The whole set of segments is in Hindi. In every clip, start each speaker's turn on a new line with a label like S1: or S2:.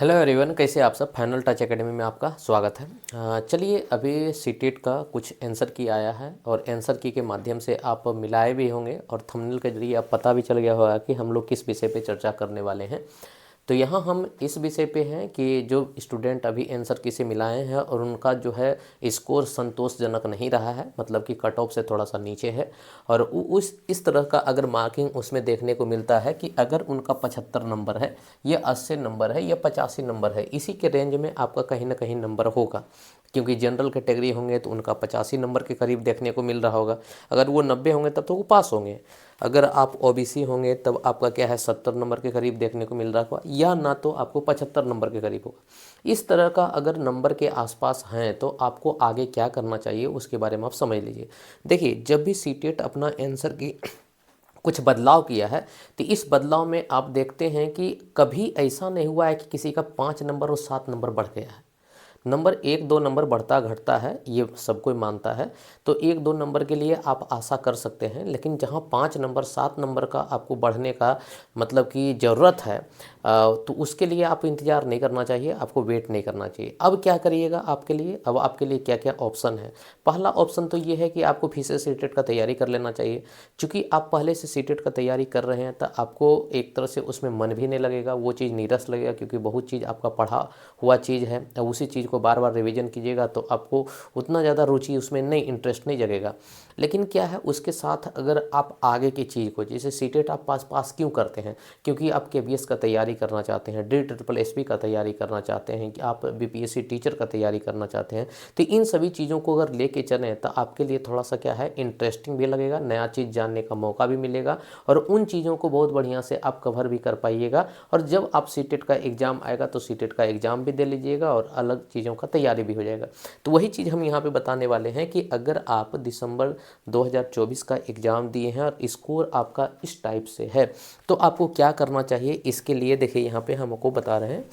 S1: हेलो एवरीवन, कैसे आप सब। फाइनल टच एकेडमी में आपका स्वागत है। चलिए, अभी सीटेट का कुछ आंसर की आया है और आंसर की के माध्यम से आप मिलाए भी होंगे और थंबनेल के जरिए आप पता भी चल गया होगा कि हम लोग किस विषय पे चर्चा करने वाले हैं। तो यहाँ हम इस विषय पे हैं कि जो स्टूडेंट अभी आंसर की से मिलाए हैं और उनका जो है स्कोर संतोषजनक नहीं रहा है, मतलब कि कट ऑफ से थोड़ा सा नीचे है। और उस इस तरह का अगर मार्किंग उसमें देखने को मिलता है कि अगर उनका 75 नंबर है या 80 नंबर है या 85 नंबर है, इसी के रेंज में आपका कहीं ना कहीं नंबर होगा। क्योंकि जनरल कैटेगरी होंगे तो उनका 85 नंबर के करीब देखने को मिल रहा होगा। अगर वो 90 होंगे तब तो वो पास होंगे। अगर आप ओबीसी होंगे तब आपका क्या है 70 नंबर के करीब देखने को मिल रहा होगा, या ना तो आपको 75 नंबर के करीब होगा। इस तरह का अगर नंबर के आसपास हैं तो आपको आगे क्या करना चाहिए उसके बारे में आप समझ लीजिए। देखिए, जब भी सीटेट अपना आंसर की कुछ बदलाव किया है तो इस बदलाव में आप देखते हैं कि कभी ऐसा नहीं हुआ है कि किसी का 5 नंबर और 7 नंबर बढ़ गया है। नंबर 1-2 नंबर बढ़ता घटता है, ये सब कोई मानता है। तो 1-2 नंबर के लिए आप आशा कर सकते हैं, लेकिन जहाँ 5 नंबर 7 नंबर का आपको बढ़ने का मतलब कि ज़रूरत है, तो उसके लिए आप इंतज़ार नहीं करना चाहिए, आपको वेट नहीं करना चाहिए। अब क्या करिएगा आपके लिए, अब आपके लिए क्या क्या ऑप्शन है। पहला ऑप्शन तो ये है कि आपको फिर से सीटेट का तैयारी कर लेना चाहिए। चूँकि आप पहले से सीटेट का तैयारी कर रहे हैं तो आपको एक तरह से उसमें मन भी नहीं लगेगा, वो चीज़ नीरस लगेगा, क्योंकि बहुत चीज़ आपका पढ़ा हुआ चीज़ है। उसी चीज़ को बार बार रिवीजन कीजिएगा तो आपको उतना ज़्यादा रुचि उसमें नहीं, इंटरेस्ट नहीं जगेगा। लेकिन क्या है, उसके साथ अगर आप आगे की चीज़ को, जैसे सीटेट आप पास क्यों करते हैं, क्योंकि आप केबीएस का तैयारी करना चाहते हैं, DSSS का तैयारी करना चाहते हैं, कि आप बीपीएससी टीचर का तैयारी करना चाहते हैं। तो इन सभी चीज़ों को अगर लेके चलें तो आपके लिए थोड़ा सा क्या है, इंटरेस्टिंग भी लगेगा, नया चीज़ जानने का मौका भी मिलेगा और उन चीज़ों को बहुत बढ़िया से आप कवर भी कर पाइएगा। और जब आप सीटेट का एग्ज़ाम आएगा तो सीटेट का एग्ज़ाम भी दे लीजिएगा और अलग चीज़ों का तैयारी भी हो जाएगा। तो वही चीज़ हम यहाँ पे बताने वाले हैं कि अगर आप दिसंबर 2024 का एग्ज़ाम दिए हैं और स्कोर आपका इस टाइप से है तो आपको क्या करना चाहिए। इसके लिए देखिए, यहाँ पे हमको बता रहे हैं,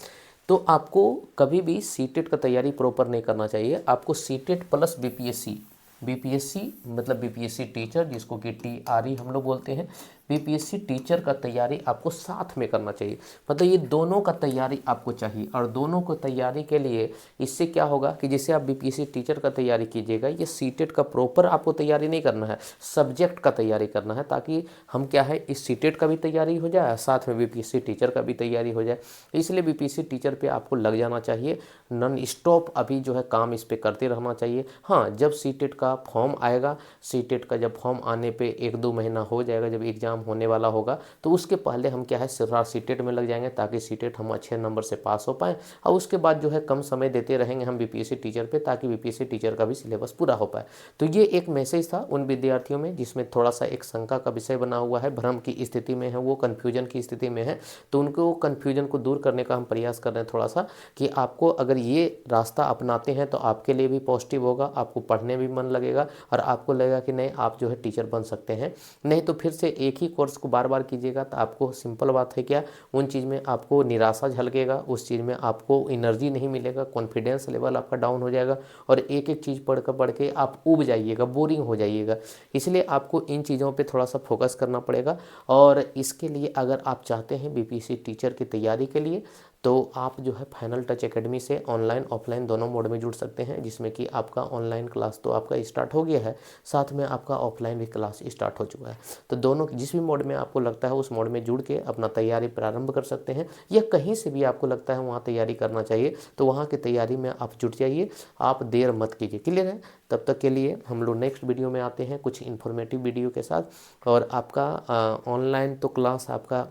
S1: तो आपको कभी भी सीटेट का तैयारी प्रॉपर नहीं करना चाहिए। आपको सीटेट प्लस बीपीएससी, बीपीएससी मतलब बीपीएससी टीचर, जिसको कि टीआरई हम लोग बोलते हैं, बीपीएससी टीचर का तैयारी आपको साथ में करना चाहिए। मतलब ये दोनों का तैयारी आपको चाहिए। और दोनों को तैयारी के लिए इससे क्या होगा कि जैसे आप बीपीएससी टीचर का तैयारी कीजिएगा, ये सीटेट का प्रॉपर आपको तैयारी नहीं करना है, सब्जेक्ट का तैयारी करना है, ताकि हम क्या है, इस सीटेट का भी तैयारी हो जाए, साथ में बीपीएससी टीचर का भी तैयारी हो जाए। इसलिए बीपीएससी टीचर पे आपको लग जाना चाहिए, नॉन स्टॉप अभी जो है काम इस पे करते रहना चाहिए। हाँ, जब सीटेट का फॉर्म आएगा, सीटेट का जब फॉर्म आने पे 1-2 महीना हो जाएगा, जब एग्ज़ाम होने वाला होगा, तो उसके पहले हम क्या है सिर्फ सीटेट में लग जाएंगे, ताकि सीटेट हम अच्छे नंबर से पास हो पाएँ। और उसके बाद जो है कम समय देते रहेंगे हम बीपीएससी टीचर पे, ताकि बीपीएससी टीचर का भी सिलेबस पूरा हो पाए। तो ये एक मैसेज था उन विद्यार्थियों में जिसमें थोड़ा सा एक शंका का विषय बना हुआ है, भ्रम की स्थिति में है, वो कन्फ्यूजन की स्थिति में है। तो उनको कन्फ्यूजन को दूर करने का हम प्रयास कर रहे हैं थोड़ा सा, कि आपको अगर ये रास्ता अपनाते हैं तो आपके लिए भी पॉजिटिव होगा, आपको पढ़ने भी मन लगेगा और आपको लगेगा कि नहीं, आप जो है टीचर बन सकते हैं। नहीं तो फिर से एक ही कोर्स को बार बार कीजिएगा तो आपको, सिंपल बात है क्या, उन चीज़ में आपको निराशा झलकेगा, उस चीज़ में आपको एनर्जी नहीं मिलेगा, कॉन्फिडेंस लेवल आपका डाउन हो जाएगा और एक एक चीज़ पढ़ के आप ऊब जाइएगा, बोरिंग हो जाइएगा। इसलिए आपको इन चीज़ों पे थोड़ा सा फोकस करना पड़ेगा। और इसके लिए अगर आप चाहते हैं बीपीएससी टीचर की तैयारी के लिए, तो आप जो है फाइनल टच एकेडमी से ऑनलाइन ऑफलाइन दोनों मोड में जुड़ सकते हैं, जिसमें कि आपका ऑनलाइन क्लास तो आपका स्टार्ट हो गया है, साथ में आपका ऑफलाइन भी क्लास स्टार्ट हो चुका है। तो दोनों जिस भी मोड में आपको लगता है उस मोड में जुड़ के अपना तैयारी प्रारंभ कर सकते हैं, या कहीं से भी आपको लगता है वहाँ तैयारी करना चाहिए तो वहाँ की तैयारी में आप जुट जाइए, आप देर मत कीजिए। क्लियर है? तब तक के लिए हम लोग नेक्स्ट वीडियो में आते हैं कुछ इन्फॉर्मेटिव वीडियो के साथ। और आपका ऑनलाइन तो क्लास आपका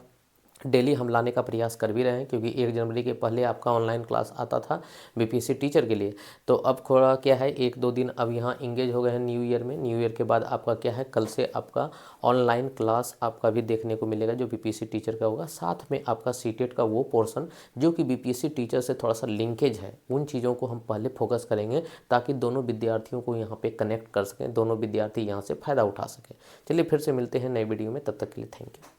S1: डेली हम लाने का प्रयास कर भी रहे हैं, क्योंकि 1 जनवरी के पहले आपका ऑनलाइन क्लास आता था बीपीएससी टीचर के लिए। तो अब थोड़ा क्या है, 1-2 दिन अब यहाँ इंगेज हो गए हैं न्यू ईयर में। न्यू ईयर के बाद आपका क्या है, कल से आपका ऑनलाइन क्लास आपका भी देखने को मिलेगा जो बीपीएससी टीचर का होगा। साथ में आपका सीटेट का वो पोर्शन जो कि बीपीएससी टीचर से थोड़ा सा लिंकेज है, उन चीज़ों को हम पहले फोकस करेंगे, ताकि दोनों विद्यार्थियों को यहाँ पे कनेक्ट कर सकें, दोनों विद्यार्थी यहाँ से फ़ायदा उठा सकें। चलिए फिर से मिलते हैं नए वीडियो में, तब तक के लिए थैंक यू।